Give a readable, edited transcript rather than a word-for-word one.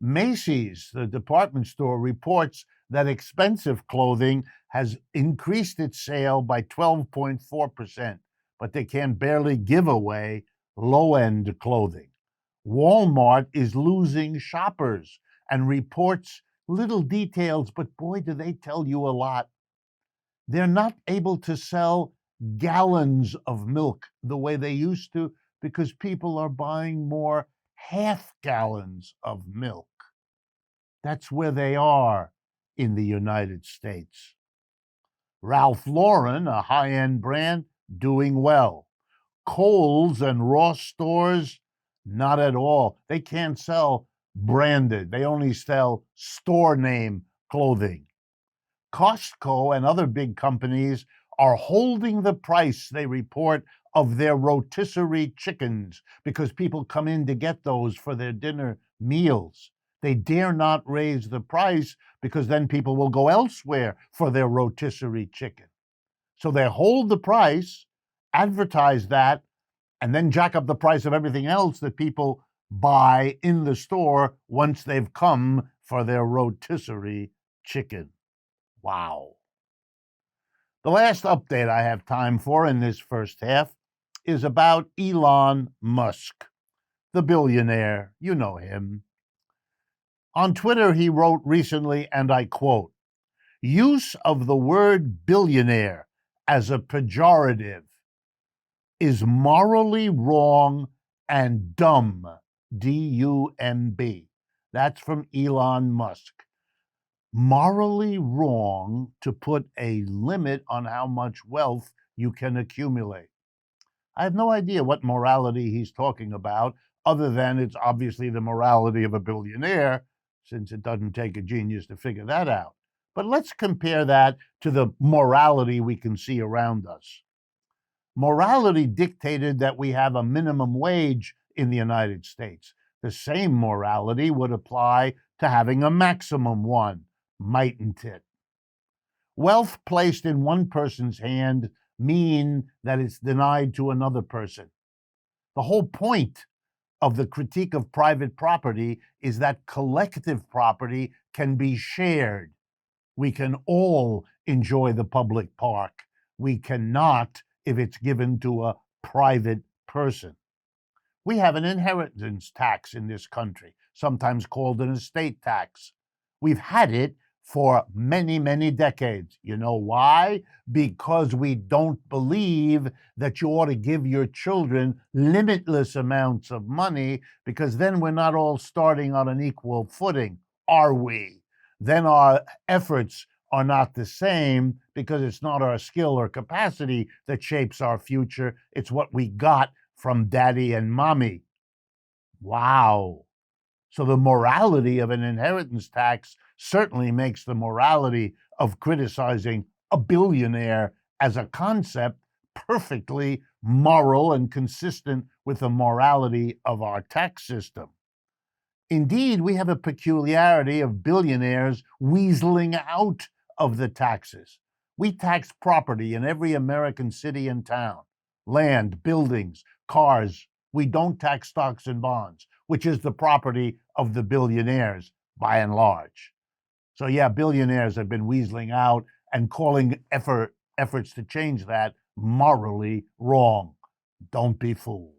Macy's, the department store, reports that expensive clothing has increased its sale by 12.4%, but they can barely give away low-end clothing. Walmart is losing shoppers and reports little details, but boy, do they tell you a lot. They're not able to sell gallons of milk the way they used to because people are buying more half gallons of milk. That's where they are in the United States. Ralph Lauren, a high-end brand, doing well. Kohl's and Ross stores, not at all. They can't sell branded. They only sell store name clothing. Costco and other big companies are holding the price, they report, of their rotisserie chickens because people come in to get those for their dinner meals. They dare not raise the price because then people will go elsewhere for their rotisserie chicken. So they hold the price, advertise that, and then jack up the price of everything else that people buy in the store once they've come for their rotisserie chicken. Wow. The last update I have time for in this first half is about Elon Musk, the billionaire. You know him. On Twitter, he wrote recently, and I quote, "Use of the word billionaire as a pejorative is morally wrong and dumb, D-U-M-B." That's from Elon Musk. Morally wrong to put a limit on how much wealth you can accumulate. I have no idea what morality he's talking about, other than it's obviously the morality of a billionaire, since it doesn't take a genius to figure that out. But let's compare that to the morality we can see around us. Morality dictated that we have a minimum wage in the United States. The same morality would apply to having a maximum one, mightn't it? Wealth placed in one person's hand mean that it's denied to another person. The whole point of the critique of private property is that collective property can be shared. We can all enjoy the public park. We cannot if it's given to a private person. We have an inheritance tax in this country, sometimes called an estate tax. We've had it for many, many decades. You know why? Because we don't believe that you ought to give your children limitless amounts of money, because then we're not all starting on an equal footing, are we? Then our efforts are not the same because it's not our skill or capacity that shapes our future. It's what we got from daddy and mommy. Wow. So the morality of an inheritance tax certainly makes the morality of criticizing a billionaire as a concept perfectly moral and consistent with the morality of our tax system. Indeed, we have a peculiarity of billionaires weaseling out of the taxes. We tax property in every American city and town, land, buildings, cars. We don't tax stocks and bonds, which is the property of the billionaires by and large. So yeah, billionaires have been weaseling out and calling efforts to change that morally wrong. Don't be fooled.